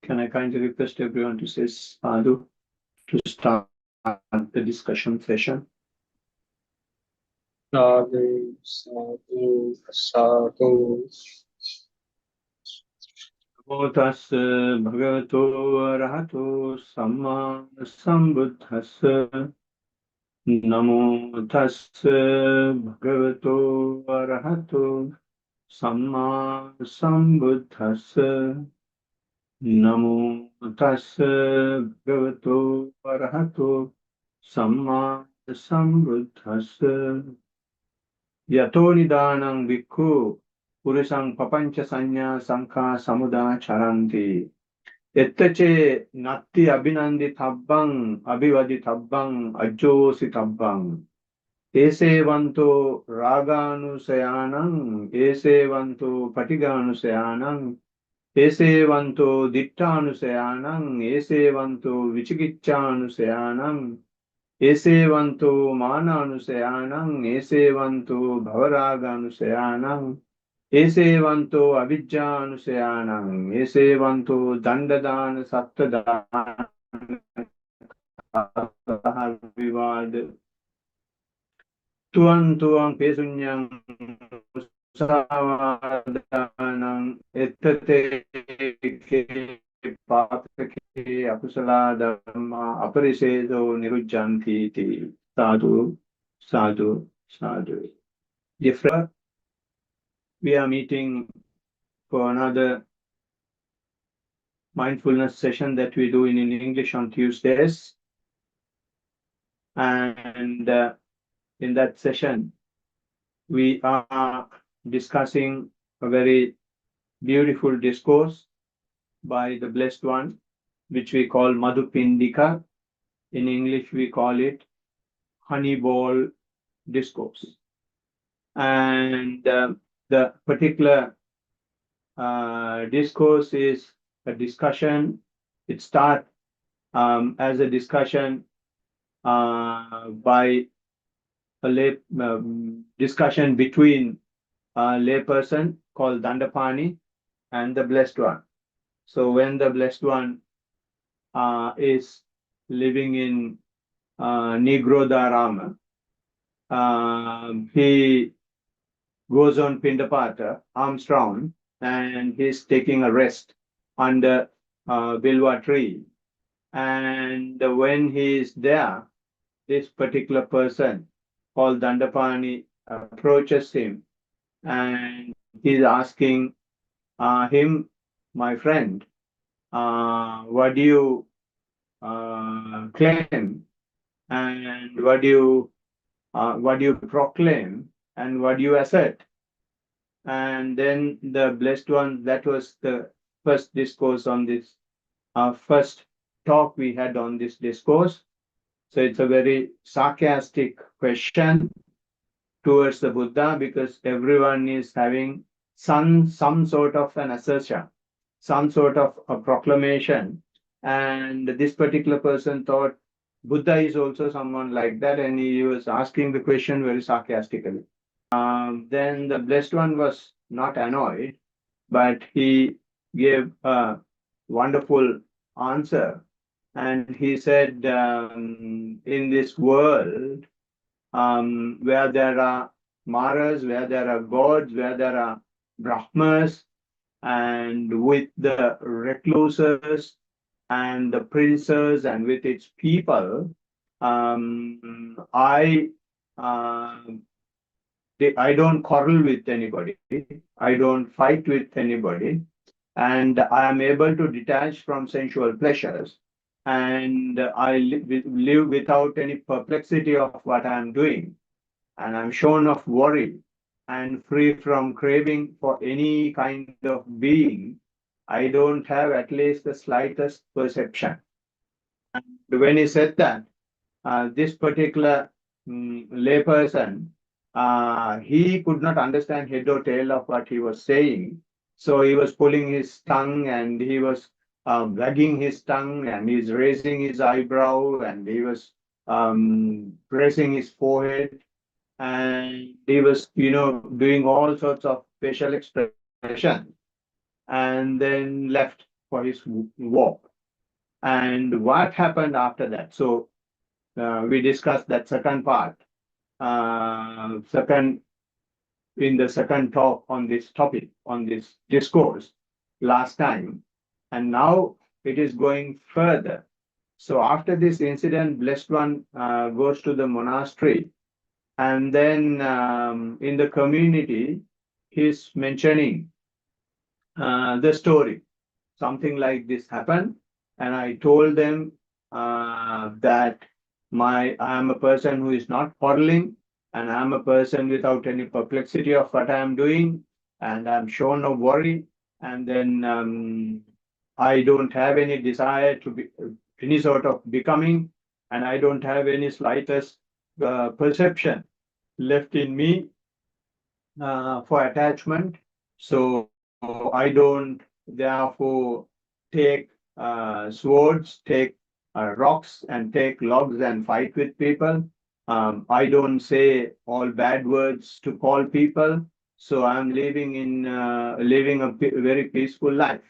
Can I kindly request everyone to say Madu to start the discussion session? Sadhu, sadhu, sadhu. Namo tassa bhagavato arahato samma sambuddhassa. Namo tassa bhagavato arahato samma sambuddhassa. Namo tassa bhagavato arahato samma sambuddhassa. Yato nidanang bhikkhu purusang papancha sanya sankha samuda charanti. Ettache natti abhinandi tabbang abhivadi tabbang ajjosi tabbang. Esevanto raganusayanang esevanto patiganusayanang esevanto dittanusayanang esevanto vichikicchanusayanang esevanto mananusayanang esevanto bhavaraganusayanang esevanto avijjanusayanang esevanto dandadana sattadana vivad tuan tuan pesunyang sawadanang ettate ke papake akusala dhamma aparisedo nirujjanti ti. Sadhu, sadhu, sadhu. Dear friend, we are meeting for another mindfulness session that we do in English on Tuesdays. And in that session, we are discussing a very beautiful discourse by the Blessed One, which we call Madu Pindika. In English, we call it honey ball discourse. And the particular discourse is a discussion. It starts as a discussion by a discussion between a layperson called Dandapani and the Blessed One. So when the Blessed One is living in Nigrodharama, he goes on Pindapata, Armstrong, and he's taking a rest under Bilwa tree. And when he is there, this particular person called Dandapani approaches him and he's asking him, my friend, what do you claim and what do you proclaim and what do you assert? And then the Blessed One, that was the first discourse on this, first talk we had on this discourse. So it's a very sarcastic question towards the Buddha, because everyone is having some sort of an assertion, some sort of a proclamation. And this particular person thought Buddha is also someone like that, and he was asking the question very sarcastically. Then the Blessed One was not annoyed, but he gave a wonderful answer. And he said, in this world, where there are Maras, where there are gods, where there are Brahmas, and with the recluses and the princes and with its people, I don't quarrel with anybody. I don't fight with anybody. And I am able to detach from sensual pleasures. And I live without any perplexity of what I am doing. And I'm shorn of worry and free from craving for any kind of being. I don't have at least the slightest perception. And when he said that, this particular layperson, he could not understand head or tail of what he was saying. So he was pulling his tongue and he was wagging his tongue and he's raising his eyebrow and he was pressing his forehead and he was, doing all sorts of facial expression and then left for his walk. And what happened after that? So we discussed that second part, second in the second talk on this topic, on this discourse last time, and now it is going further. So after this incident, Blessed One goes to the monastery, and then in the community, he's mentioning the story. Something like this happened, and I told them that I am a person who is not quarreling, and I am a person without any perplexity of what I am doing, and I'm sure no worry, and then I don't have any desire to be any sort of becoming, and I don't have any slightest perception left in me for attachment. So I don't therefore take swords, take rocks, and take logs and fight with people. I don't say all bad words to call people. So I'm living a very peaceful life.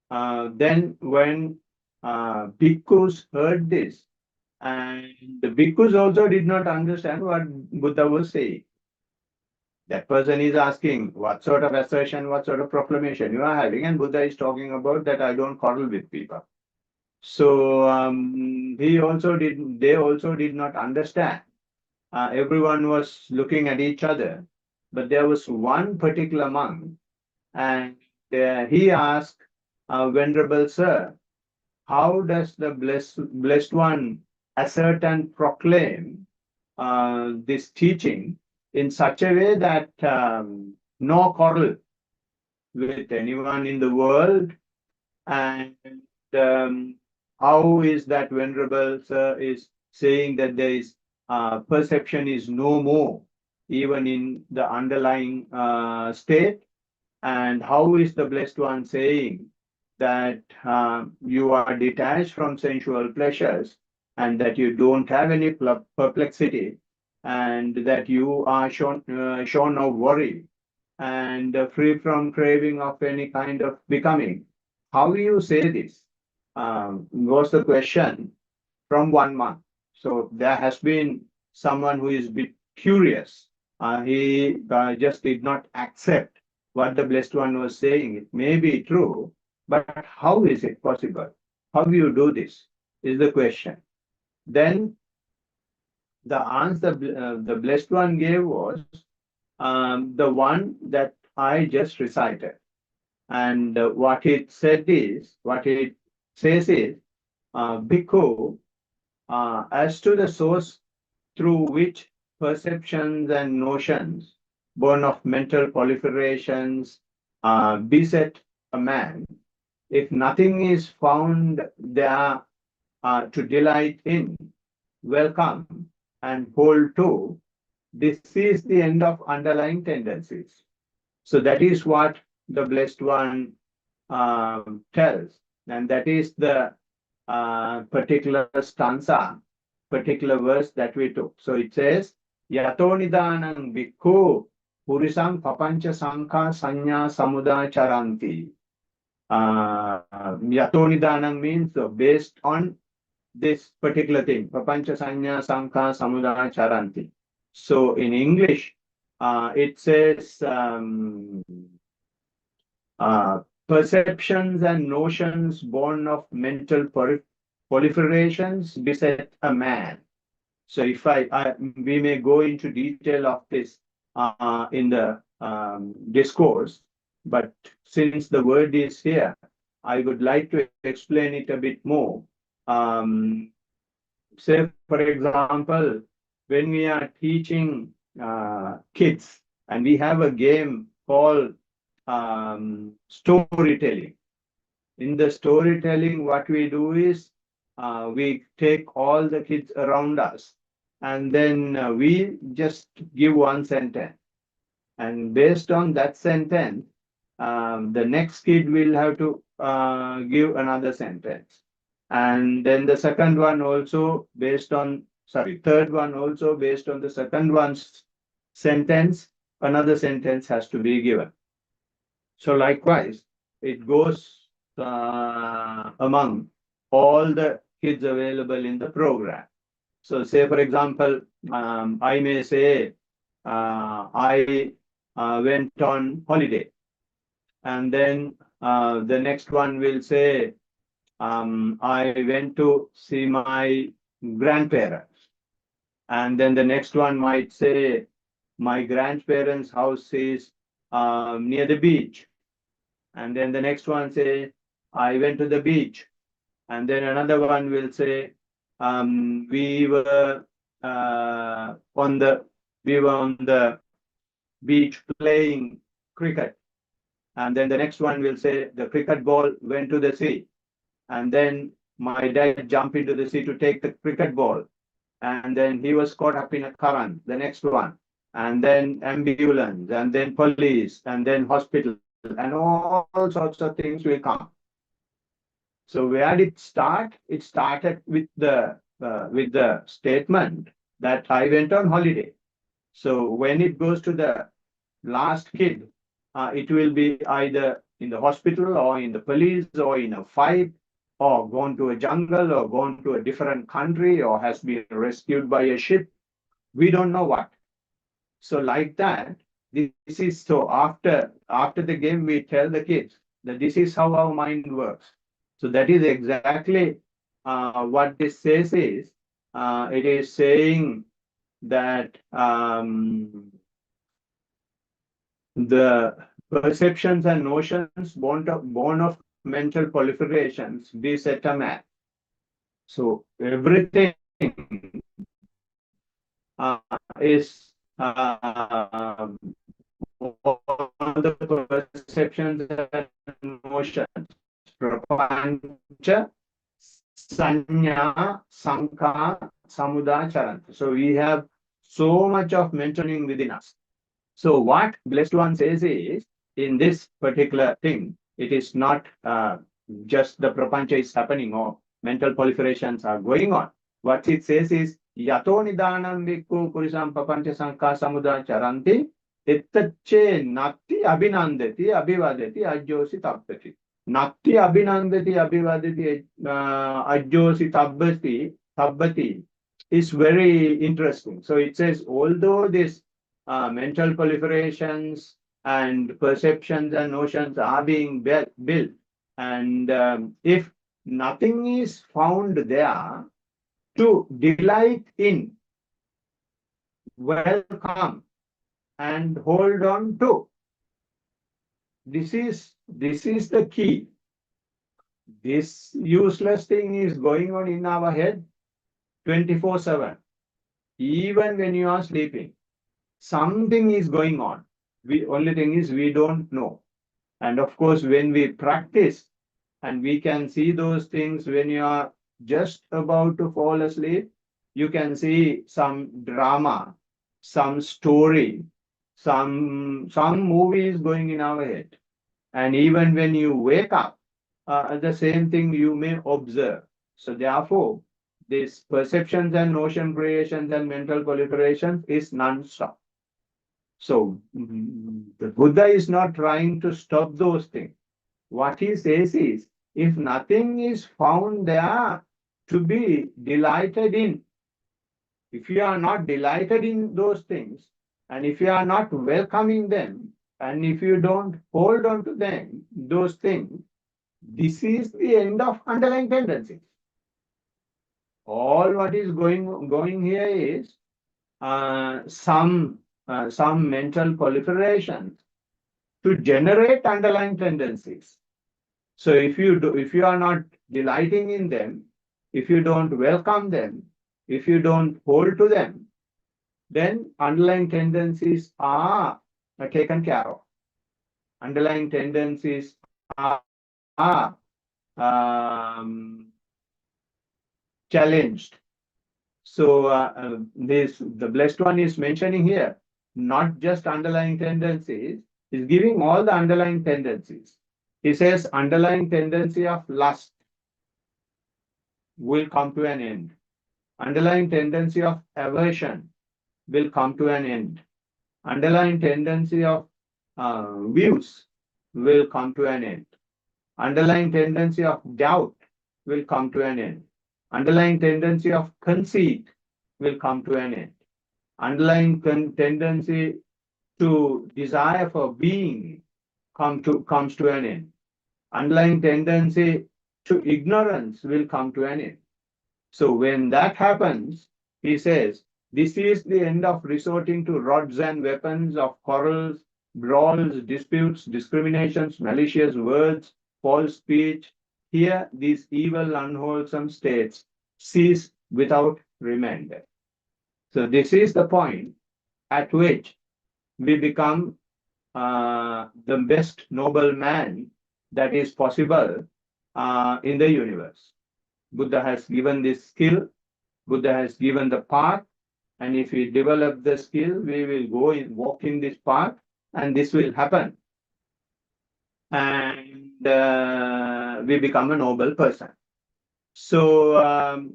Then when bhikkhus heard this, and the bhikkhus also did not understand what Buddha was saying. That person is asking, what sort of assertion, what sort of proclamation you are having? And Buddha is talking about that I don't quarrel with people. So they also did not understand. Everyone was looking at each other. But there was one particular monk, and he asked, Venerable Sir, how does the blessed one assert and proclaim this teaching in such a way that no quarrel with anyone in the world? And how is that Venerable Sir is saying that there is perception is no more, even in the underlying state? And how is the Blessed One saying that you are detached from sensual pleasures, and that you don't have any perplexity, and that you are shown of worry, and free from craving of any kind of becoming? How do you say this? Was the question from one month. So there has been someone who is a bit curious. He just did not accept what the Blessed One was saying. It may be true, but how is it possible? How do you do this? Is the question. Then the answer the Blessed One gave was the one that I just recited. And what it says is, Bhikkhu, as to the source through which perceptions and notions, born of mental proliferations, beset a man, if nothing is found there to delight in, welcome, and hold to, this is the end of underlying tendencies. So that is what the Blessed One tells, and that is the particular stanza, particular verse that we took. So it says, Yato nidanang bhikkhu purisang papancha sankha sanya samuda charanti. Yato nidanang means based on this particular thing, papancha sanya sankha samuda charanti. So in English, it says perceptions and notions born of mental proliferations beset a man. So if we may go into detail of this in the discourse, but since the word is here, I would like to explain it a bit more. Say, for example, when we are teaching kids, and we have a game called storytelling. In the storytelling, what we do is we take all the kids around us, and then we just give one sentence. And based on that sentence, the next kid will have to give another sentence. And then the second one also third one also based on the second one's sentence, another sentence has to be given. So likewise, it goes among all the kids available in the program. So say, for example, I may say, I went on holiday. And then the next one will say, I went to see my grandparents. And then the next one might say, my grandparents' house is near the beach. And then the next one say, I went to the beach. And then another one will say, we were on the beach playing cricket. And then the next one will say, the cricket ball went to the sea. And then my dad jumped into the sea to take the cricket ball. And then he was caught up in a current, the next one. And then ambulance, and then police, and then hospital, and all sorts of things will come. So where did it start? It started with the statement that I went on holiday. So when it goes to the last kid, it will be either in the hospital or in the police or in a fight or gone to a jungle or gone to a different country or has been rescued by a ship. We don't know what. So like that, this is so after the game, we tell the kids that this is how our mind works. So that is exactly what this says is, it is saying that the perceptions and notions born of mental proliferations beset a man. So everything is all the perceptions and notions, prapancha, sanya, sankha, samudacharanta. So we have so much of mentioning within us. So what Blessed One says is, in this particular thing, it is not just the prapancha is happening or mental proliferations are going on. What it says is, yato nidanam vikku purisam papancha sankha samuda charanti ettache natti abhinandati abhivadati ajyosi tappati. Natti abhinandati abhivadati ajyosi tabbati is very interesting. So it says, although this mental proliferations and perceptions and notions are being built. And if nothing is found there to delight in, welcome, and hold on to, this is the key. This useless thing is going on in our head 24/7, even when you are sleeping. Something is going on. Only thing is we don't know. And of course, when we practice, and we can see those things when you are just about to fall asleep, you can see some drama, some story, some movies going in our head. And even when you wake up, the same thing you may observe. So therefore, this perceptions and notion creations and mental proliferation is non-stop. So the Buddha is not trying to stop those things. What he says is, if nothing is found there to be delighted in, if you are not delighted in those things, and if you are not welcoming them, and if you don't hold on to them, those things, this is the end of underlying tendencies. All what is going here is some mental proliferation to generate underlying tendencies. So if you are not delighting in them, if you don't welcome them, if you don't hold to them, then underlying tendencies are taken care of. Underlying tendencies are challenged. So the Blessed One is mentioning here, not just underlying tendencies, is giving all the underlying tendencies. He says underlying tendency of lust will come to an end. Underlying tendency of aversion will come to an end. Underlying tendency of views will come to an end. Underlying tendency of doubt will come to an end. Underlying tendency of conceit will come to an end. Underlying tendency to desire for being comes to an end. Underlying tendency to ignorance will come to an end. So when that happens, he says, this is the end of resorting to rods and weapons of quarrels, brawls, disputes, discriminations, malicious words, false speech. Here, these evil, unwholesome states cease without remainder. So this is the point at which we become the best noble man that is possible in the universe. Buddha has given this skill, Buddha has given the path, and if we develop the skill, we will walk in this path, and this will happen. And we become a noble person. So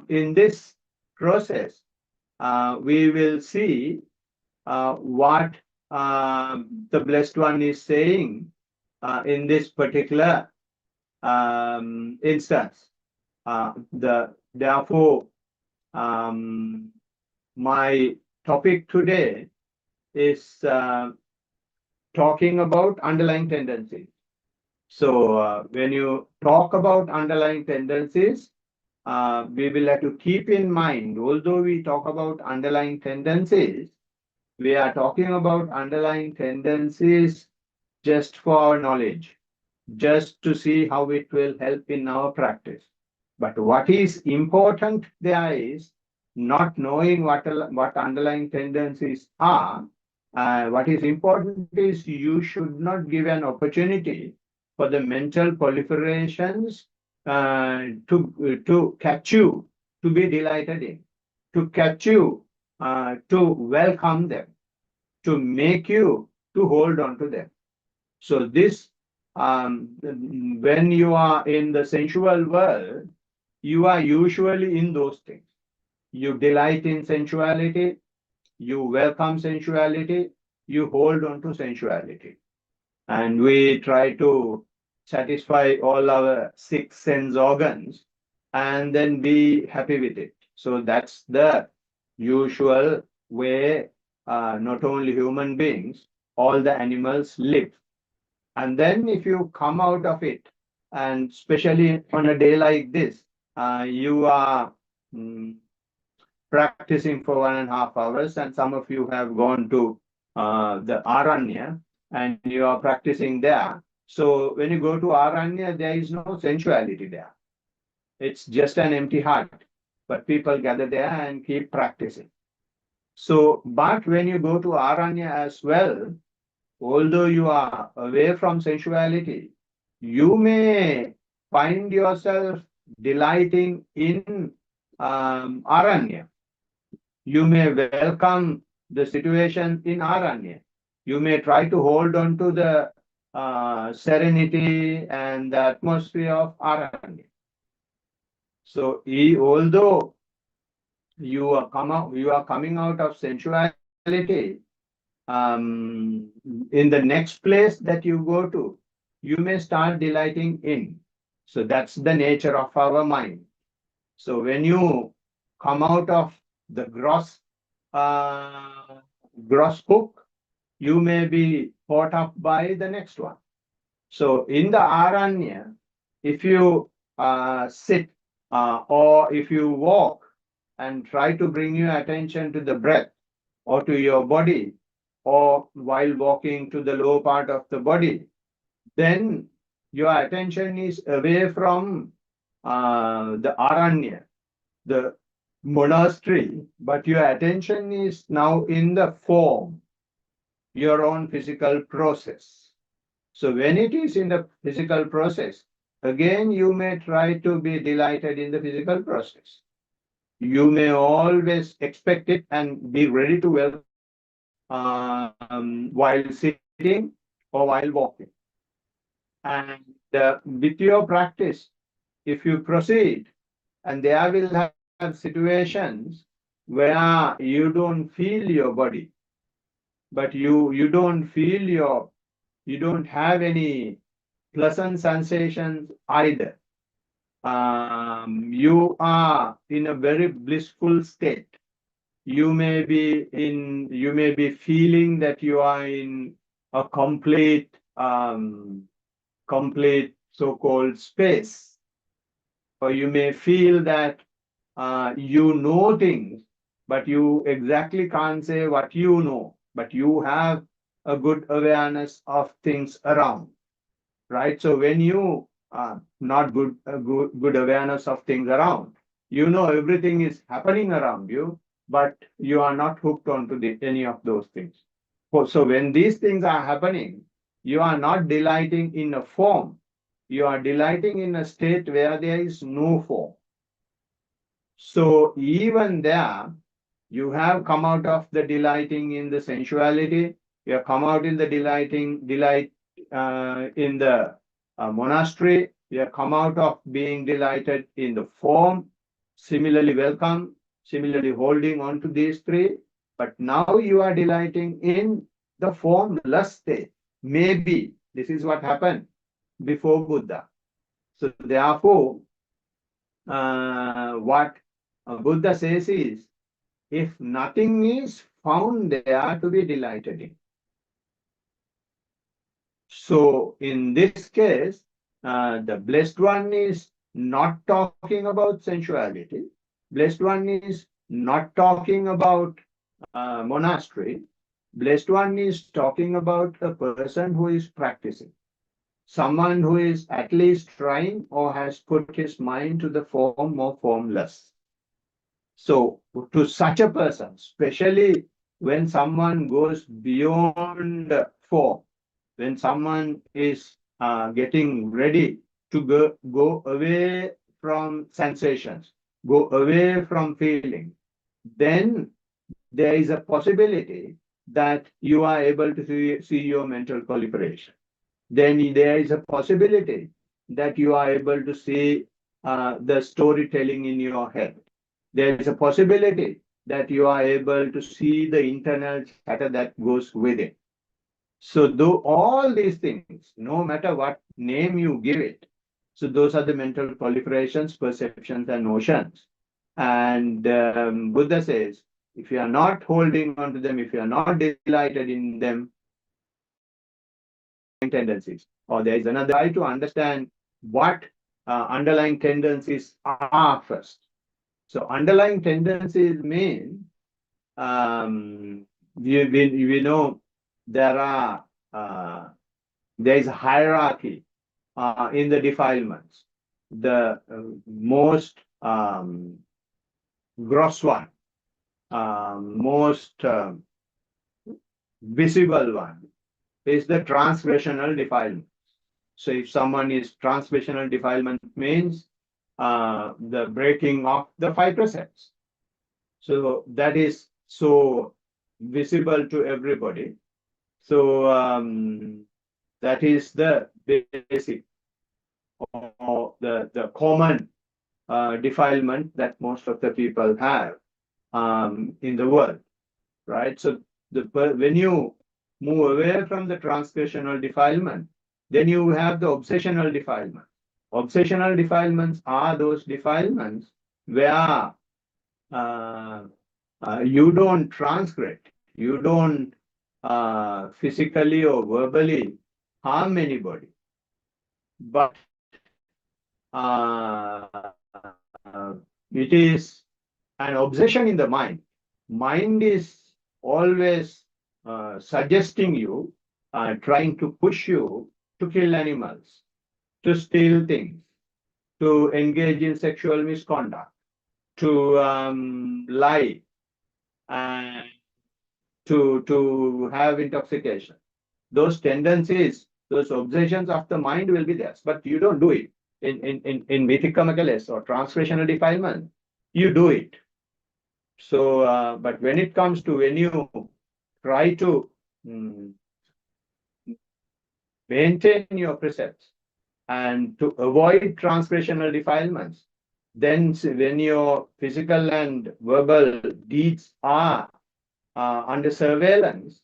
in this process, we will see what the Blessed One is saying in this particular instance. Therefore, my topic today is talking about underlying tendencies. So when you talk about underlying tendencies, we will have to keep in mind, although we talk about underlying tendencies, we are talking about underlying tendencies just for our knowledge, just to see how it will help in our practice. But what is important there is not knowing what underlying tendencies are. What is important is you should not give an opportunity for the mental proliferations to catch you, to be delighted in, to catch you, to welcome them, to make you to hold on to them. So this, when you are in the sensual world, you are usually in those things. You delight in sensuality, you welcome sensuality, you hold on to sensuality. And we try to satisfy all our 6 sense organs and then be happy with it. So that's the usual way not only human beings, all the animals live. And then if you come out of it, and especially on a day like this, you are practicing for 1.5 hours, and some of you have gone to the Aranya, and you are practicing there. So when you go to Aranya, there is no sensuality there. It's just an empty heart. But people gather there and keep practicing. So, but when you go to Aranya as well, although you are away from sensuality, you may find yourself delighting in Aranya. You may welcome the situation in Aranya. You may try to hold on to the serenity and the atmosphere of Aranya. So, although you are coming out of sensuality, in the next place that you go to, you may start delighting in. So that's the nature of our mind. So when you come out of the gross hook, you may be caught up by the next one. So in the Aranya, if you sit or if you walk and try to bring your attention to the breath or to your body, or while walking to the lower part of the body, then your attention is away from the Aranya, the monastery, but your attention is now in the form, your own physical process. So when it is in the physical process, again you may try to be delighted in the physical process. You may always expect it and be ready to welcome it while sitting or while walking. And with your practice, if you proceed, and there will have situations where you don't feel your body, but you don't have any pleasant sensations either. You are in a very blissful state. You may be feeling that you are in a complete so-called space, or you may feel that you know things, but you exactly can't say what you know, but you have a good awareness of things around, right? So when you not good awareness of things around, you know everything is happening around you, but you are not hooked onto any of those things. So when these things are happening, you are not delighting in a form, you are delighting in a state where there is no form. So even there, you have come out of the delighting in the sensuality, you have come out in the delight in the monastery, you have come out of being delighted in the form, similarly welcome, similarly holding on to these three, but now you are delighting in the formless state. Maybe this is what happened before Buddha. So therefore, what Buddha says is, if nothing is found there to be delighted in. So in this case, the blessed one is not talking about sensuality. Blessed one is not talking about monastery. Blessed one is talking about a person who is practicing. Someone who is at least trying or has put his mind to the form or formless. So to such a person, especially when someone goes beyond form, when someone is getting ready to go away from sensations, go away from feeling, then there is a possibility that you are able to see your mental proliferation. Then there is a possibility that you are able to see the storytelling in your head. There is a possibility that you are able to see the internal chatter that goes with it. So though all these things, no matter what name you give it, so those are the mental proliferations, perceptions, and notions. And Buddha says, if you are not holding on to them, if you are not delighted in them, tendencies. Or there is another try to understand what underlying tendencies are first. So underlying tendencies mean we know there are there is a hierarchy in the defilements. The most gross one, most visible one is the transgressional defilement. So if someone is transgressional defilement means the breaking of the 5 precepts. So that is so visible to everybody. So that is the basic or the common defilement that most of the people have in the world, right? So when you move away from the transgressional defilement, then you have the obsessional defilement. Obsessional defilements are those defilements where you don't transgress, you don't physically or verbally harm anybody, but it is an obsession in the mind. Mind is always suggesting you, trying to push you to kill animals, to steal things, to engage in sexual misconduct, to lie, and to have intoxication. Those tendencies, those obsessions of the mind will be there, but you don't do it. In Meethirigala or transgressional defilement, you do it. So, but when it comes to when you try to maintain your precepts and to avoid transgressional defilements, then when your physical and verbal deeds are under surveillance,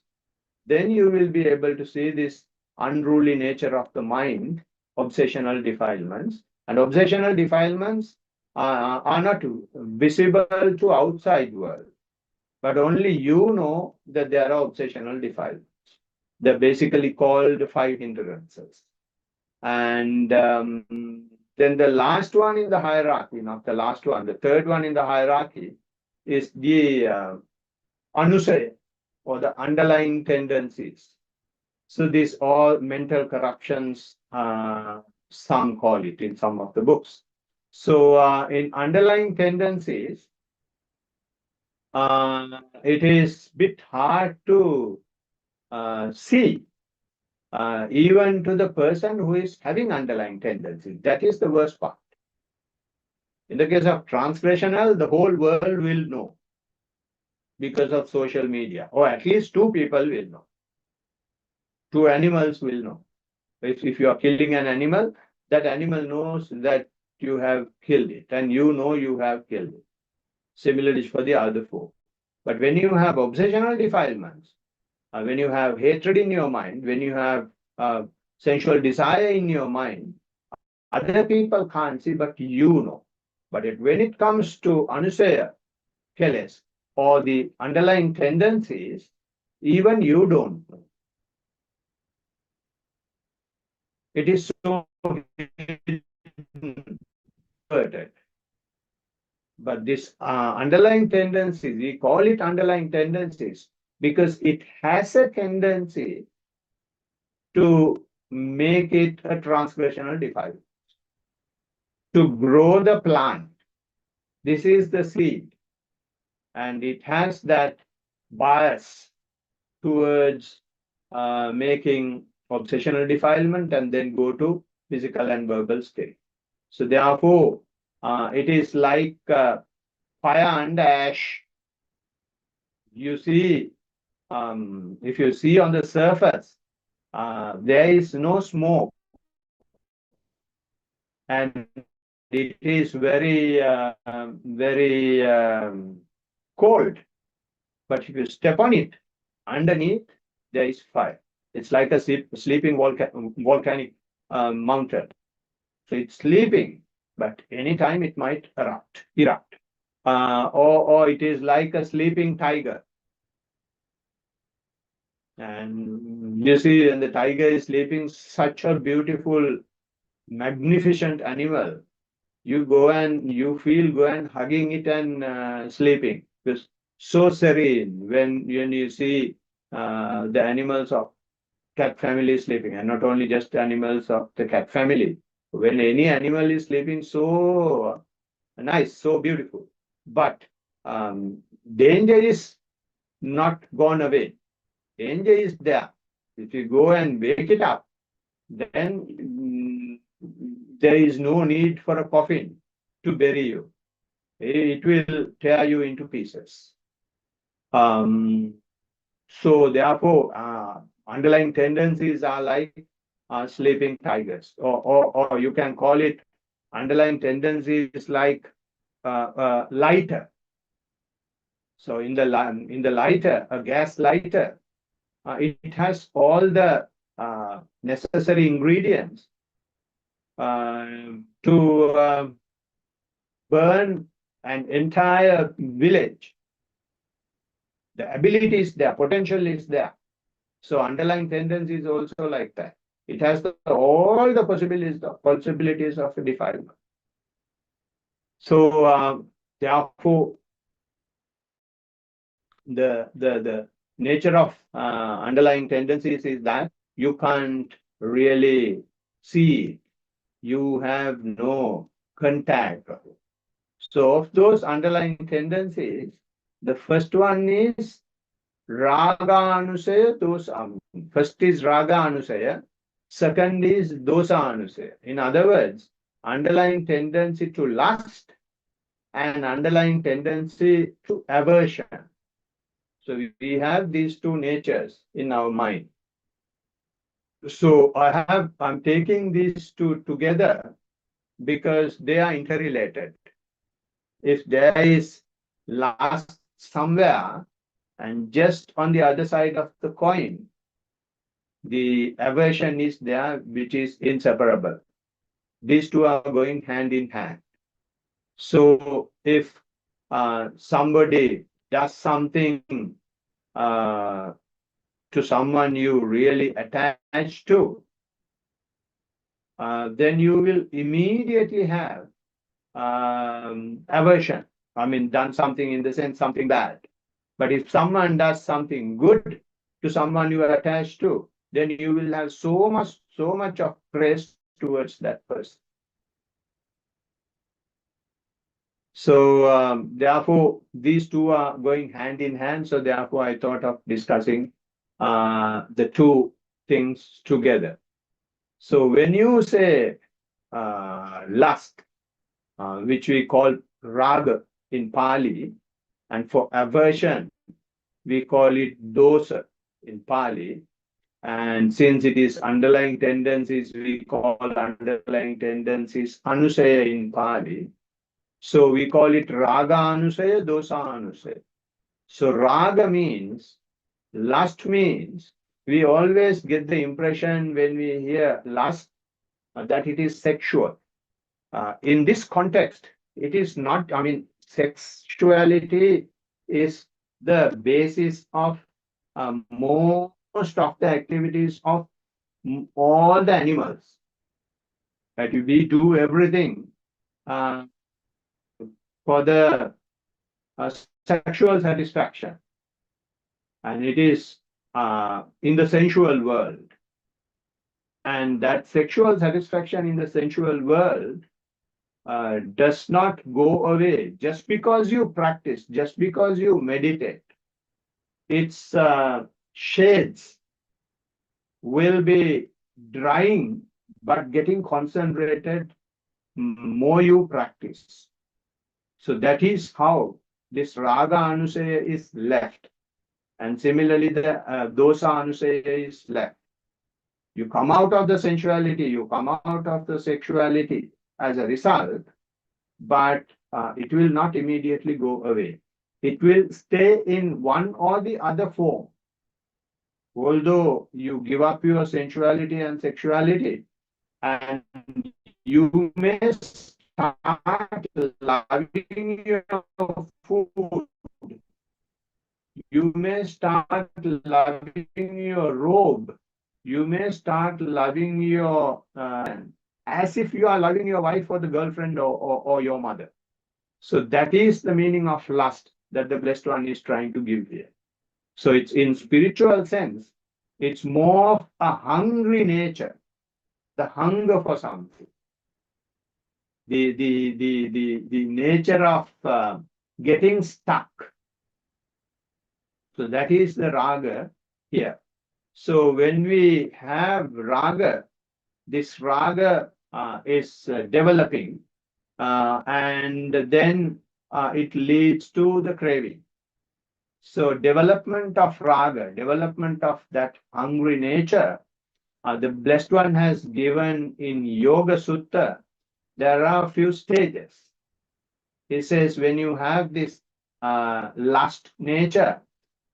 then you will be able to see this unruly nature of the mind obsessional defilements. And obsessional defilements are not visible to outside world, but only you know that there are obsessional defilements. They're basically called five hindrances. And then the last one in the hierarchy, not the last one, the third one in the hierarchy is the anusaya, or the underlying tendencies. So these all mental corruptions, some call it in some of the books. So in underlying tendencies, it is a bit hard to see, even to the person who is having underlying tendencies. That is the worst part. In the case of transgressional, the whole world will know because of social media, or at least two people will know. Two animals will know. If you are killing an animal, that animal knows that you have killed it, and you know you have killed it. Similarly for the other four. But when you have obsessional defilements, when you have hatred in your mind, when you have sensual desire in your mind, other people can't see, but you know. But when it comes to anusaya, keles, or the underlying tendencies, even you don't know. It is so hidden. But this underlying tendencies, we call it underlying tendencies because it has a tendency to make it a transgressional defilement, to grow the plant. This is the seed, and it has that bias towards making obsessional defilement and then go to physical and verbal state. So therefore, it is like fire and ash. You see, if you see on the surface, there is no smoke, and it is very, very cold. But if you step on it, underneath, there is fire. It's like a sleeping volcanic mountain. So it's sleeping, but anytime it might erupt. Or it is like a sleeping tiger. And you see, when the tiger is sleeping, such a beautiful, magnificent animal, you go and hugging it and sleeping. Because so serene when you see the animals of cat family sleeping, and not only just animals of the cat family. When any animal is sleeping, so nice, so beautiful. But danger is not gone away. Danger is there. If you go and wake it up, then there is no need for a coffin to bury you. It will tear you into pieces. So therefore, underlying tendencies are like sleeping tigers, or you can call it underlying tendencies like lighter. So in the lighter, a gas lighter, it has all the necessary ingredients to burn an entire village. The ability is there, potential is there. So underlying tendency is also like that. It has all the possibilities of defilement. So therefore, the nature of underlying tendencies is that you can't really see. You have no contact. So of those underlying tendencies, the first one is Raga Anusaya, dosa. First is Raga Anusaya, second is Dosa Anusaya. In other words, underlying tendency to lust and underlying tendency to aversion. So we have these two natures in our mind. So I'm taking these two together because they are interrelated. If there is lust somewhere, and just on the other side of the coin, the aversion is there, which is inseparable. These two are going hand in hand. So if somebody does something uh, to someone you really attach to, then you will immediately have aversion. I mean, done something in the sense something bad. But if someone does something good to someone you are attached to, then you will have so much of praise towards that person. So therefore, these two are going hand in hand. So therefore, I thought of discussing the two things together. So when you say lust, which we call raga in Pali, and for aversion, we call it dosa in Pali. And since it is underlying tendencies, we call underlying tendencies anusaya in Pali. So we call it raga anusaya, dosa anusaya. So raga means, lust means, we always get the impression when we hear lust that it is sexual. In this context, it is not, I mean, sexuality is the basis of most of the activities of all the animals. That we do everything uh, for the sexual satisfaction, and it is in the sensual world. And that sexual satisfaction in the sensual world does not go away just because you practice, just because you meditate. Its shades will be drying, but getting concentrated more you practice. So that is how this raga anusaya is left. And similarly, the dosa anusaya is left. You come out of the sensuality, you come out of the sexuality as a result, but it will not immediately go away. It will stay in one or the other form. Although you give up your sensuality and sexuality, and you may start loving your food, you may start loving your robe, you may start loving your as if you are loving your wife or the girlfriend or your mother. So that is the meaning of lust that the Blessed One is trying to give here. So it's in spiritual sense, it's more of a hungry nature, the hunger for something, the nature of getting stuck. So that is the raga here. So when we have raga, this raga is developing, and then it leads to the craving. So development of raga, development of that hungry nature, the Blessed One has given in Yoga Sutta, there are a few stages. He says when you have this lust nature,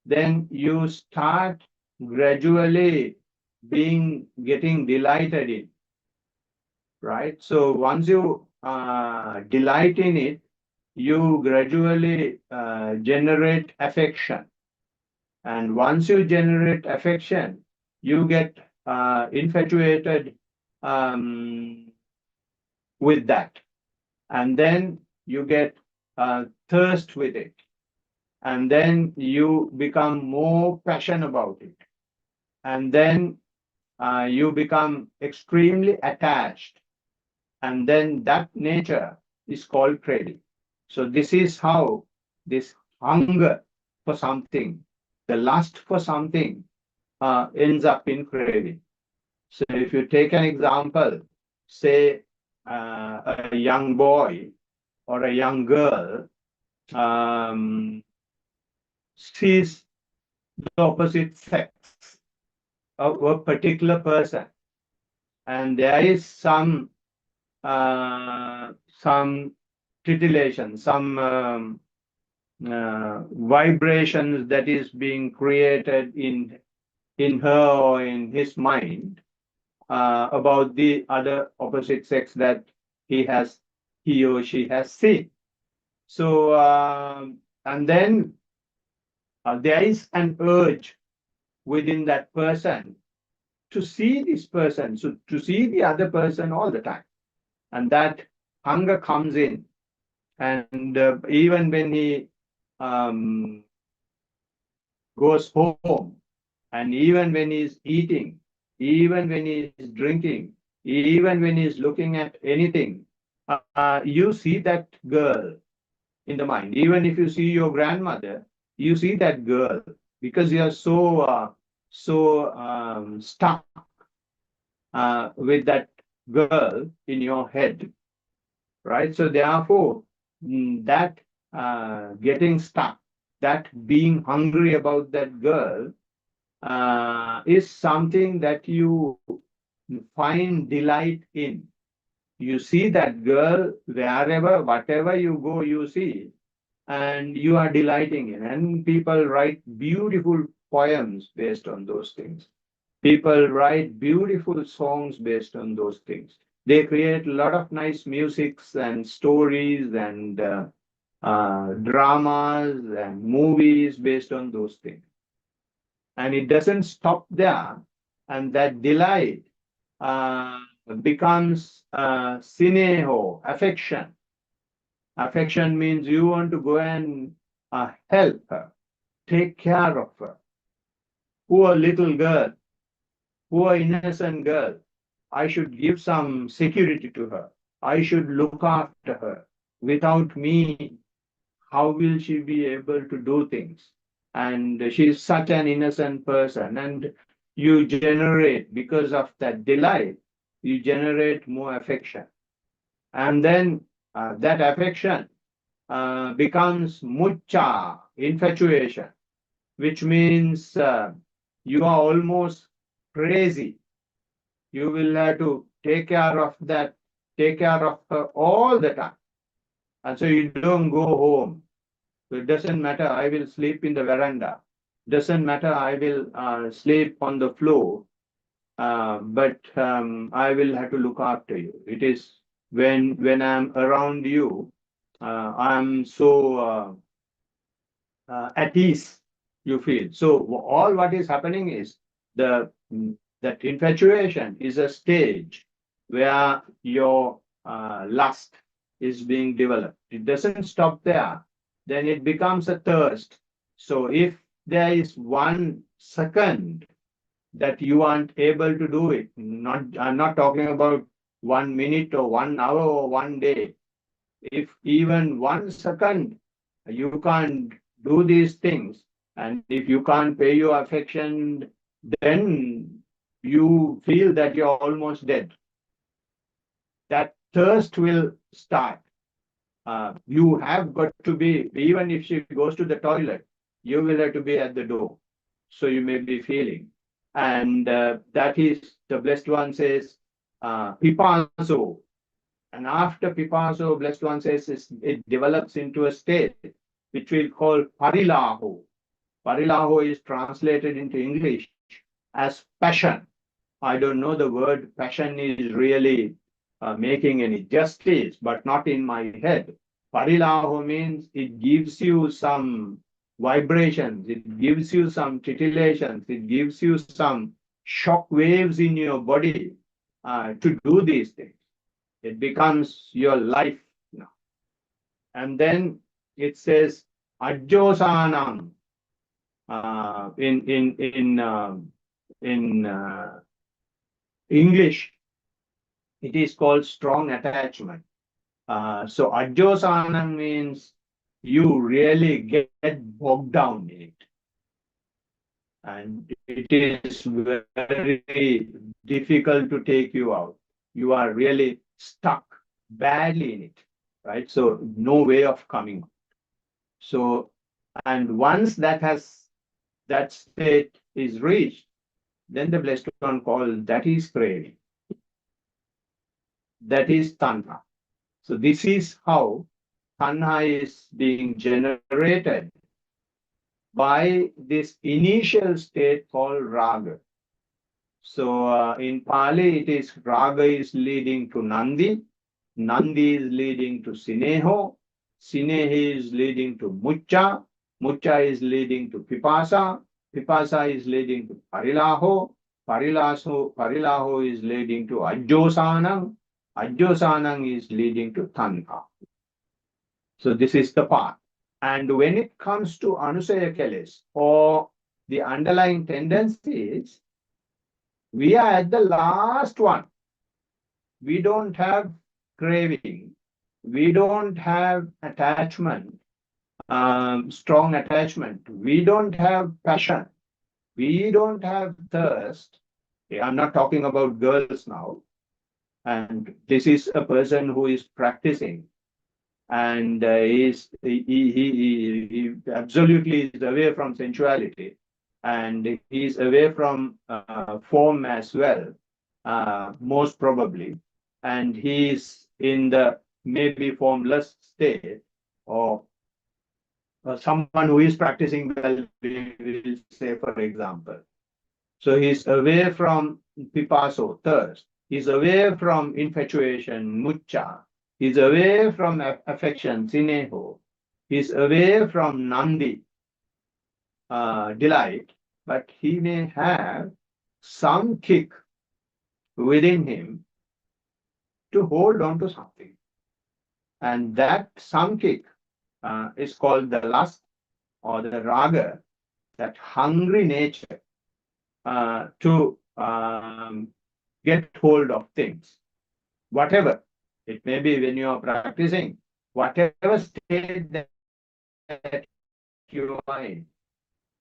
then you start gradually getting delighted in, right? So once you delight in it, you gradually generate affection. And once you generate affection, you get infatuated with that. And then you get thirst with it. And then you become more passionate about it. And then you become extremely attached. And then that nature is called craving. So this is how this hunger for something, the lust for something, ends up in craving. So if you take an example, say a young boy or a young girl sees the opposite sex of a particular person, and there is some titillation, some vibrations that is being created in her or in his mind, about the other opposite sex that he or she has seen. So, and then there is an urge within that person to see this person, so to see the other person all the time. And that hunger comes in. And even when he goes home, and even when he's eating, even when he's drinking, even when he's looking at anything, you see that girl in the mind. Even if you see your grandmother, you see that girl because you are so stuck with that girl in your head, right? So therefore, that getting stuck, that being hungry about that girl is something that you find delight in. You see that girl wherever, whatever you go, you see, and you are delighting in. And people write beautiful poems based on those things. People write beautiful songs based on those things. They create a lot of nice musics and stories and dramas and movies based on those things. And it doesn't stop there. And that delight uh, becomes sineho, affection. Affection means you want to go and help her, take care of her. Poor little girl, poor innocent girl. I should give some security to her. I should look after her. Without me, how will she be able to do things? And she's such an innocent person. And you generate, because of that delight, you generate more affection. And then that affection becomes mucha, infatuation, which means you are almost crazy. You will have to take care of that, take care of her all the time. And so you don't go home. So it doesn't matter, I will sleep in the veranda. Doesn't matter, I will sleep on the floor. But I will have to look after you. It is when I'm around you, I'm so at ease you feel. So all what is happening is the that infatuation is a stage where your lust is being developed. It doesn't stop there. Then it becomes a thirst. So if there is 1 second that you aren't able to do it, I'm not talking about 1 minute or 1 hour or 1 day. If even 1 second you can't do these things, and if you can't pay your affection, then you feel that you're almost dead. That thirst will start. You have got to be, even if she goes to the toilet, you will have to be at the door. So you may be feeling. And that is, the Blessed One says, pipaso. And after pipaso, Blessed One says it develops into a state which we'll call parilaho. Parilaho is translated into English as passion. I don't know the word passion is really making any justice, but not in my head. Parilaho means it gives you some vibrations, it gives you some titillations, it gives you some shock waves in your body to do these things. It becomes your life now. And then it says Ajjosanam in English. It is called strong attachment. So Ajjosanam means you really get bogged down in it. And it is very difficult to take you out. You are really stuck badly in it, right? So no way of coming. So, and once that state is reached, then the Blessed One called that is craving. That is tanha. So this is how tanha is being generated by this initial state called raga. So in Pali, it is Raga is leading to Nandi, Nandi is leading to Sineho, Sinehi is leading to Mucha, Mucha is leading to Pipasa, Pipasa is leading to Parilaho, Parilaho is leading to Ajjosanang, Ajjosanang is leading to Tanha. So this is the path. And when it comes to Anusaya Keles or the underlying tendencies, we are at the last one. We don't have craving. We don't have attachment, strong attachment. We don't have passion. We don't have thirst. I'm not talking about girls now. And this is a person who is practicing and he absolutely is away from sensuality and he's away from form as well, most probably, and he's in the maybe formless state, or someone who is practicing well, we will say, for example. So he's away from pipaso, thirst. He's away from infatuation, mucha. He's away from affection, sineho. He's away from nandi, delight. But he may have some kick within him to hold on to something. And that some kick is called the lust or the raga, that hungry nature to get hold of things, whatever it may be. When you are practicing, whatever state that you are in.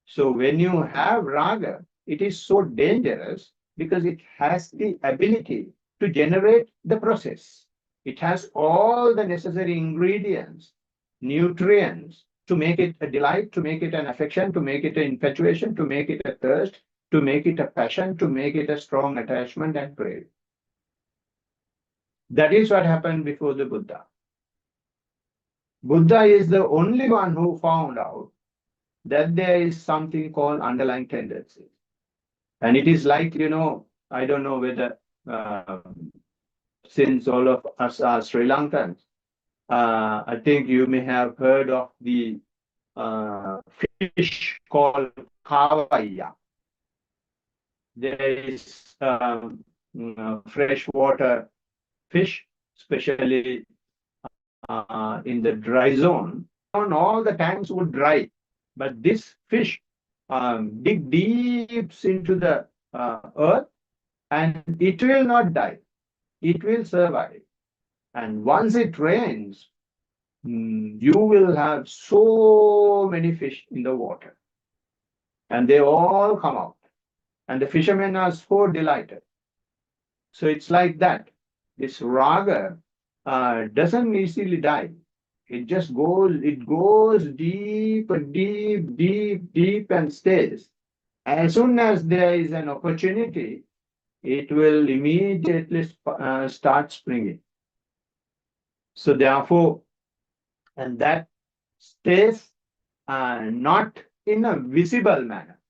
So when you have raga, it is so dangerous because it has the ability to generate the process. It has all the necessary ingredients, nutrients, to make it a delight, to make it an affection, to make it an infatuation, to make it a thirst, to make it a passion, to make it a strong attachment and craving. That is what happened before the Buddha. Buddha is the only one who found out that there is something called underlying tendencies. And it is like, I don't know whether, since all of us are Sri Lankans, I think you may have heard of the fish called kawaya. There is freshwater fish, especially in the dry zone. All the tanks would dry, but this fish dig deep into the earth and it will not die. It will survive. And once it rains, you will have so many fish in the water. And they all come out. And the fishermen are so delighted. So it's like that. This raga doesn't easily die. It just goes deep, deep, deep, deep and stays. As soon as there is an opportunity, it will immediately start springing. So therefore, and that stays not in a visible manner.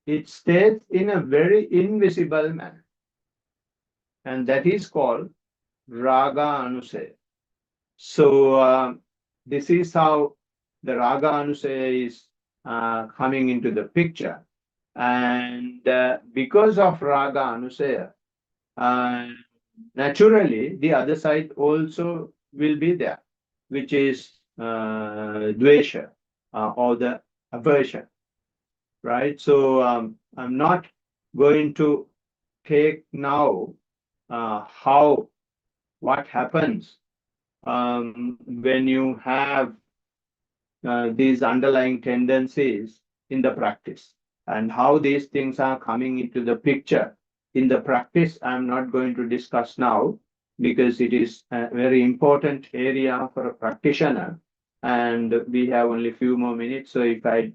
It stays in a very invisible manner. And that is called raga anusaya. So this is how the raga anusaya is coming into the picture. And because of raga anusaya, naturally the other side also will be there, which is dvesha or the aversion, right? So I'm not going to take now what happens when you have these underlying tendencies in the practice, and how these things are coming into the picture in the practice. I'm not going to discuss now because it is a very important area for a practitioner, and we have only a few more minutes. So if I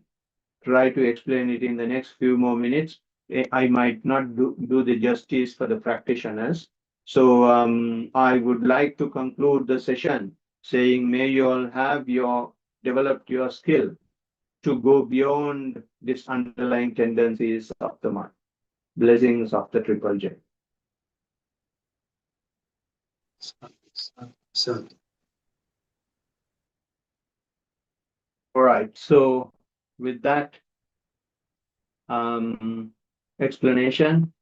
try to explain it in the next few more minutes, I might not do the justice for the practitioners. So I would like to conclude the session saying, may you all have developed your skill to go beyond these underlying tendencies of the mind. blessings of the Triple J. So, All right. So with that explanation,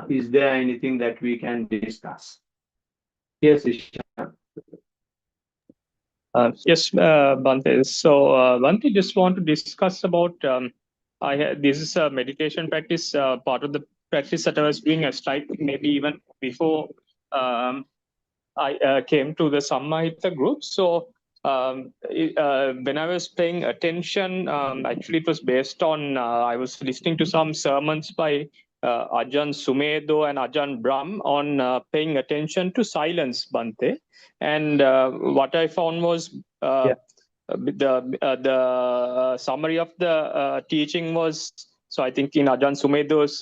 is there anything that we can discuss? Yes, Ishan. Yes, Bhante. So, Bhante, just want to discuss about this is a meditation practice, part of the practice that I was doing as like maybe even before I came to the Samahita group. So, when I was paying attention, actually it was based on I was listening to some sermons by Ajahn Sumedho and Ajahn Brahm on paying attention to silence, Bhante. And what I found was the summary of the teaching was, so I think in Ajahn Sumedho's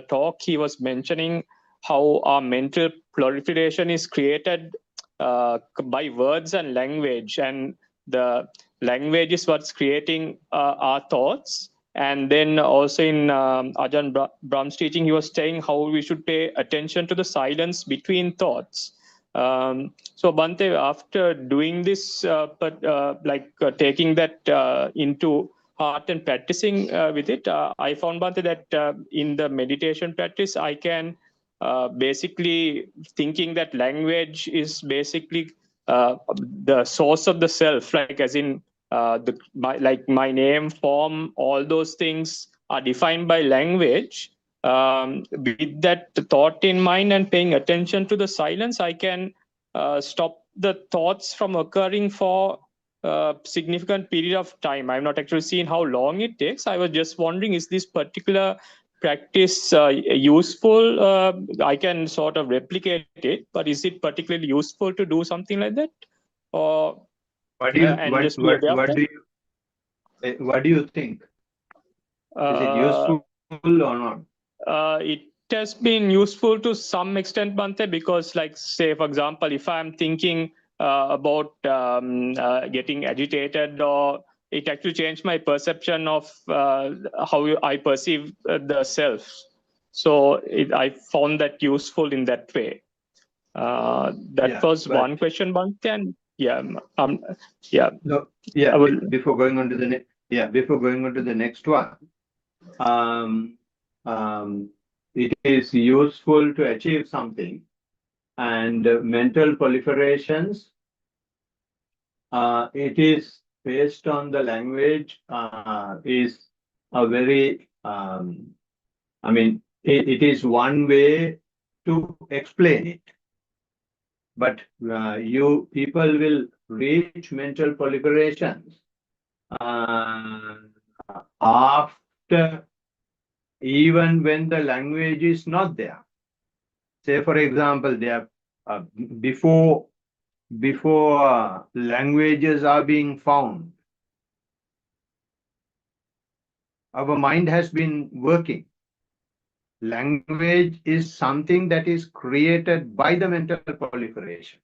talk, he was mentioning how our mental proliferation is created by words and language, and the language is what's creating our thoughts. And then also in Ajahn Brahm's teaching, he was saying how we should pay attention to the silence between thoughts. So Bhante, after doing this, taking that into heart and practicing with it, I found, Bhante, that in the meditation practice, I can basically thinking that language is basically the source of the self, like as in my name, form, all those things are defined by language. With that thought in mind and paying attention to the silence, I can stop the thoughts from occurring for a significant period of time. I've not actually seen how long it takes. I was just wondering, is this particular practice useful? I can sort of replicate it, but is it particularly useful to do something like that? Or What do you and just be aware of that? what do you think? Is it useful or not? It has been useful to some extent, Bhante, because, like, say, for example, if I'm thinking about getting agitated, or it actually changed my perception of how I perceive the self. So I found that useful in that way. That was one question, Bhante, and yeah. No, yeah. I will, Before going on to the next one, it is useful to achieve something, and mental proliferations. It is based on the language. Is a very. I mean, it is one way to explain it, but you people will reach mental proliferations after, even when the language is not there. Say, for example, there before languages are being found, our mind has been working. Language is something that is created by the mental proliferations.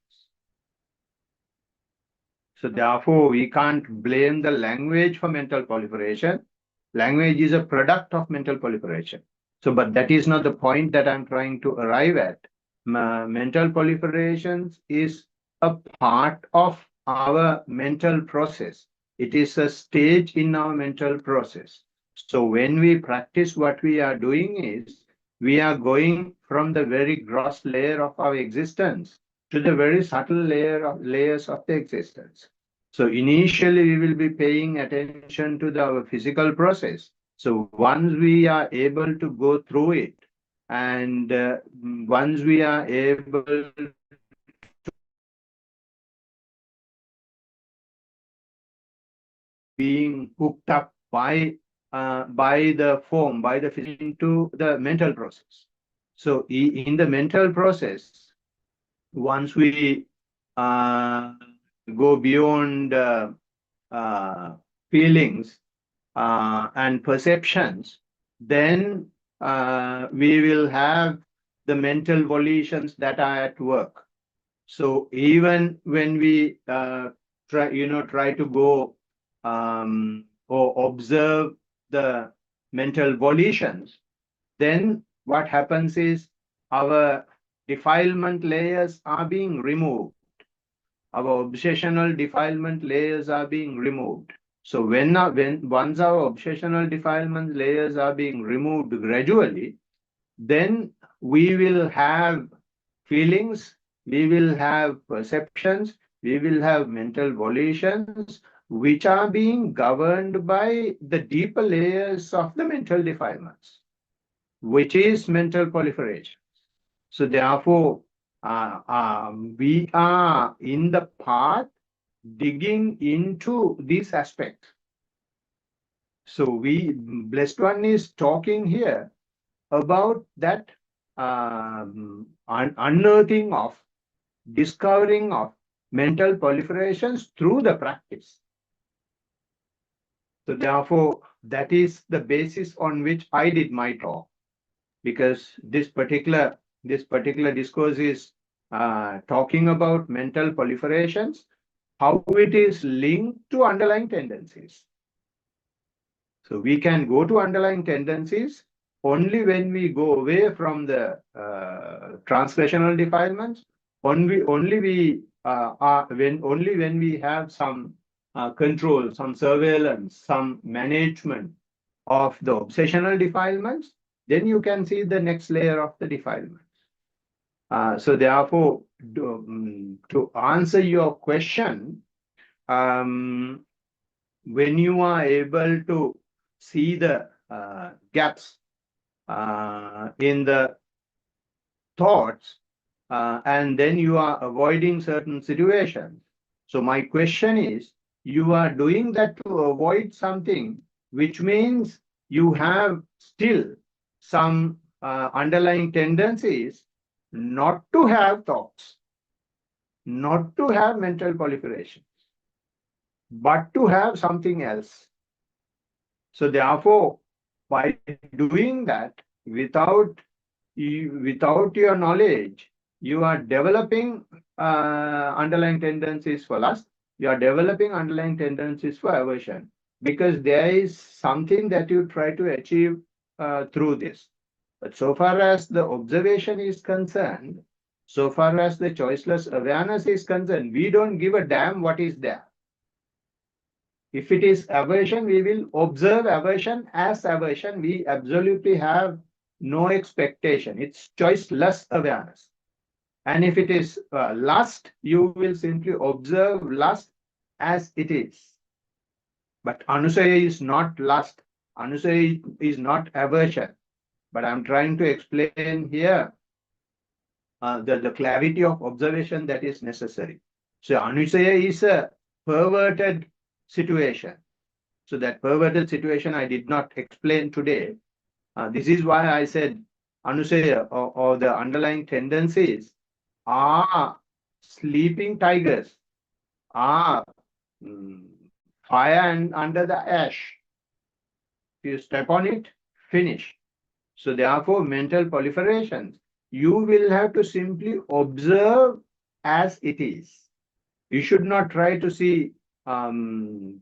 So therefore, we can't blame the language for mental proliferation. Language is a product of mental proliferation. So, but that is not the point that I'm trying to arrive at. Mental proliferations is a part of our mental process. It is a stage in our mental process. So when we practice, what we are doing is we are going from the very gross layer of our existence to the very subtle layers of the existence. So initially we will be paying attention to our physical process. So once we are able to go through it, and once we are able being hooked up by the form, by the physical, into the mental process. So in the mental process, once we go beyond feelings and perceptions, then we will have the mental volitions that are at work. So even when we try to go or observe the mental volitions, then what happens is our defilement layers are being removed. Our obsessional defilement layers are being removed. So once our obsessional defilement layers are being removed gradually, then we will have feelings, we will have perceptions, we will have mental volitions, which are being governed by the deeper layers of the mental defilements, which is mental proliferation. So therefore, we are in the path digging into these aspects. So Blessed One is talking here about that unearthing of, discovering of mental proliferations through the practice. So therefore, that is the basis on which I did my talk, because this particular discourse is talking about mental proliferations, how it is linked to underlying tendencies. So we can go to underlying tendencies only when we go away from the transgressional defilements. Only when we have some control, some surveillance, some management of the obsessional defilements, then you can see the next layer of the defilements. So therefore, to answer your question, when you are able to see the gaps in the thoughts, and then you are avoiding certain situations. So my question is, you are doing that to avoid something, which means you have still some underlying tendencies not to have thoughts, not to have mental proliferation, but to have something else. So therefore, by doing that, without your knowledge, you are developing underlying tendencies for lust, you are developing underlying tendencies for aversion, because there is something that you try to achieve through this. But so far as the observation is concerned, so far as the choiceless awareness is concerned, we don't give a damn what is there. If it is aversion, we will observe aversion as aversion. We absolutely have no expectation. It's choiceless awareness. And if it is lust, you will simply observe lust as it is. But anusaya is not lust. Anusaya is not aversion. But I'm trying to explain here the clarity of observation that is necessary. So anusaya is a perverted situation. So that perverted situation I did not explain today. This is why I said anusaya or the underlying tendencies are sleeping tigers, are fire and under the ash. If you step on it, finish. So therefore, mental proliferations, you will have to simply observe as it is. You should not try to see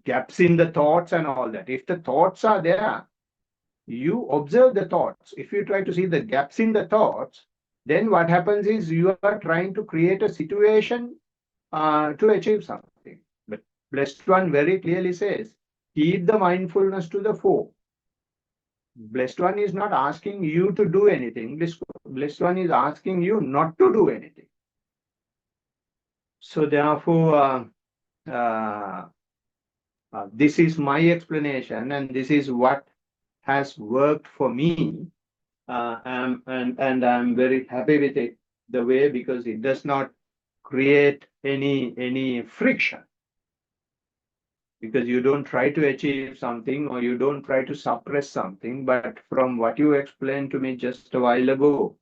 gaps in the thoughts and all that. If the thoughts are there, you observe the thoughts. If you try to see the gaps in the thoughts, then what happens is you are trying to create a situation to achieve something. But Blessed One very clearly says, keep the mindfulness to the fore. Blessed One is not asking you to do anything. Blessed One is asking you not to do anything. So therefore, this is my explanation, and this is what has worked for me, and I'm very happy with it the way, because it does not create any friction, because you don't try to achieve something or you don't try to suppress something. But from what you explained to me just a while ago,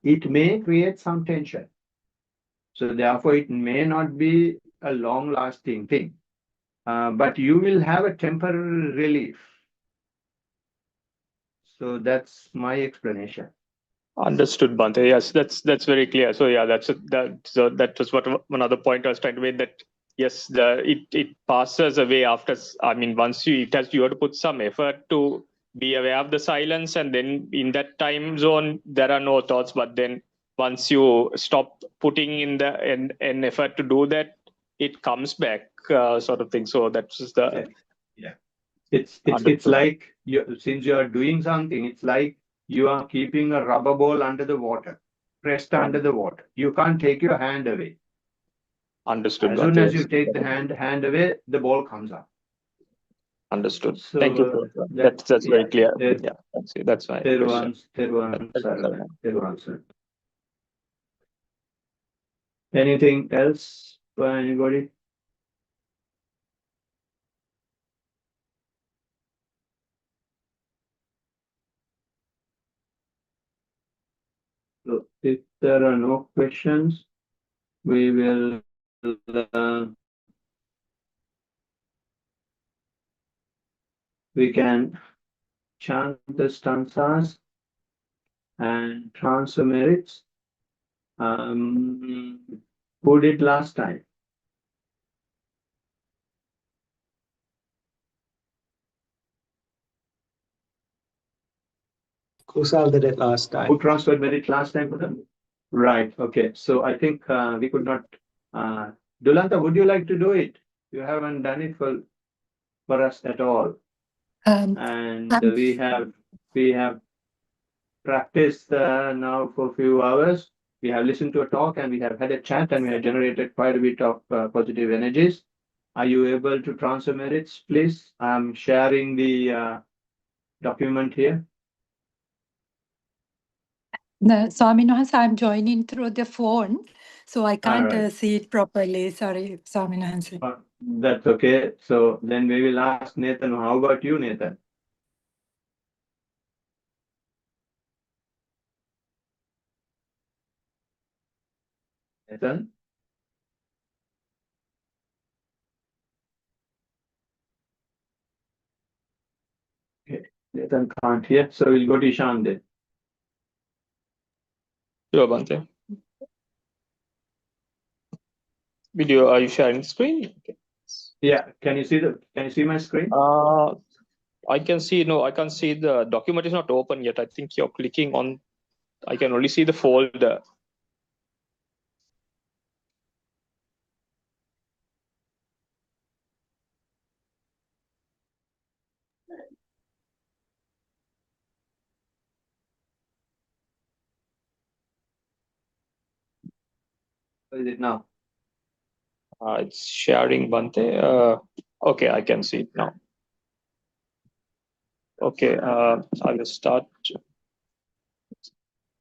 it may create some tension. So therefore, it may not be a long-lasting thing, but you will have a temporary relief. So that's my explanation. Understood, Bhante. Yes, that's very clear. So yeah, that was what one other point I was trying to make, that yes, it passes away after. I mean, once you have to put some effort to be aware of the silence, and then in that time zone there are no thoughts. But then once you stop putting in the an effort to do that, it comes back, sort of thing. So that's just the It's like since you are doing something, it's like you are keeping a rubber ball under the water, pressed under the water. You can't take your hand away. Understood. As soon as you take the hand away, the ball comes up. Understood. So, Thank you. That's very clear. Yeah, that's my question. Anything else for anybody? So if there are no questions, we will we can chant the stanzas and transfer merits. Who did last time? Kusal did it last time. Who transferred merit last time for them? Right. Okay. So I think we could not. Dulanta, would you like to do it? You haven't done it for us at all. And we have practiced now for a few hours. We have listened to a talk and we have had a chat and we have generated quite a bit of positive energies. Are you able to transfer merits, please? I'm sharing the document here. No, Swamin Wahanse, I'm joining through the phone, so I can't see it properly. Sorry, Swamin Wahanse. That's okay. So then we will ask Nathan. How about you, Nathan? Nathan? Okay. Nathan can't hear, so we'll go to Ishan then. Sure, Bhante. Video, are you sharing screen? Okay. Yeah, can you see my screen? I can see, no, I can't see the document is not open yet. I think you're clicking on, I can only see the folder. What is it now? It's sharing, Bhante. Okay, I can see it now. Okay, I will start.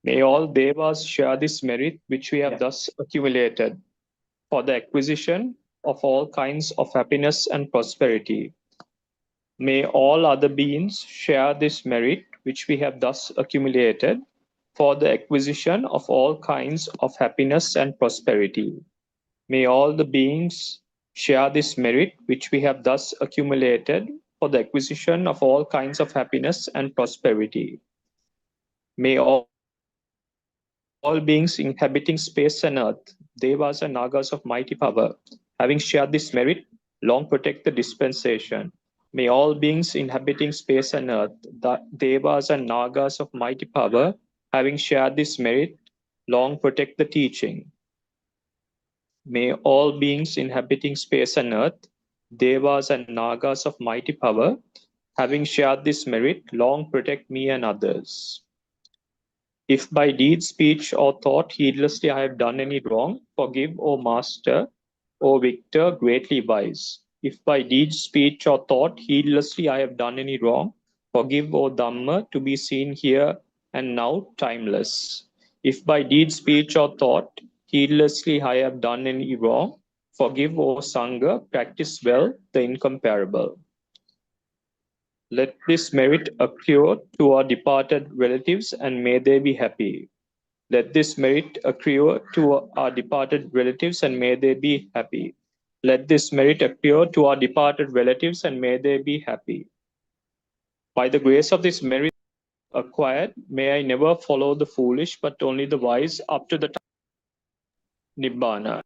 May all devas share this merit which we have thus accumulated for the acquisition of all kinds of happiness and prosperity. May all other beings share this merit which we have thus accumulated for the acquisition of all kinds of happiness and prosperity. May all the beings share this merit which we have thus accumulated for the acquisition of all kinds of happiness and prosperity. May all beings inhabiting space and earth, devas and nagas of mighty power, having shared this merit, long protect the dispensation. May all beings inhabiting space and earth, the devas and nagas of mighty power, having shared this merit, long protect the teaching. May all beings inhabiting space and earth, devas and nagas of mighty power, having shared this merit, long protect me and others. If by deed, speech, or thought heedlessly I have done any wrong, forgive, O Master, O Victor, greatly wise. If by deed, speech, or thought heedlessly I have done any wrong, forgive, O Dhamma, to be seen here and now, timeless. If by deed, speech, or thought heedlessly I have done any wrong, forgive, O Sangha, practice well the incomparable. Let this merit accrue to our departed relatives and may they be happy. Let this merit accrue to our departed relatives and may they be happy. Let this merit accrue to our departed relatives and may they be happy. By the grace of this merit acquired, may I never follow the foolish but only the wise up to the time of Nibbana.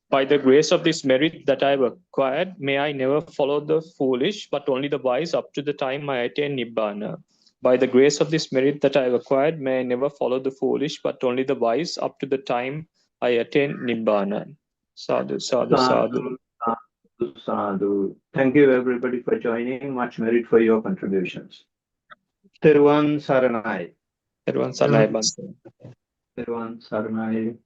By the grace of this merit that I have acquired, may I never follow the foolish, but only the wise up to the time I attain Nibbana. By the grace of this merit that I have acquired, may I never follow the foolish, but only the wise up to the time I attain Nibbana. Sadhu, sadhu, sadhu. Sadhu, sadhu. Thank you everybody for joining. Much merit for your contributions. Thiruvan Saranai. Everyone, Saranai Bhante. Thiruvan Saranai.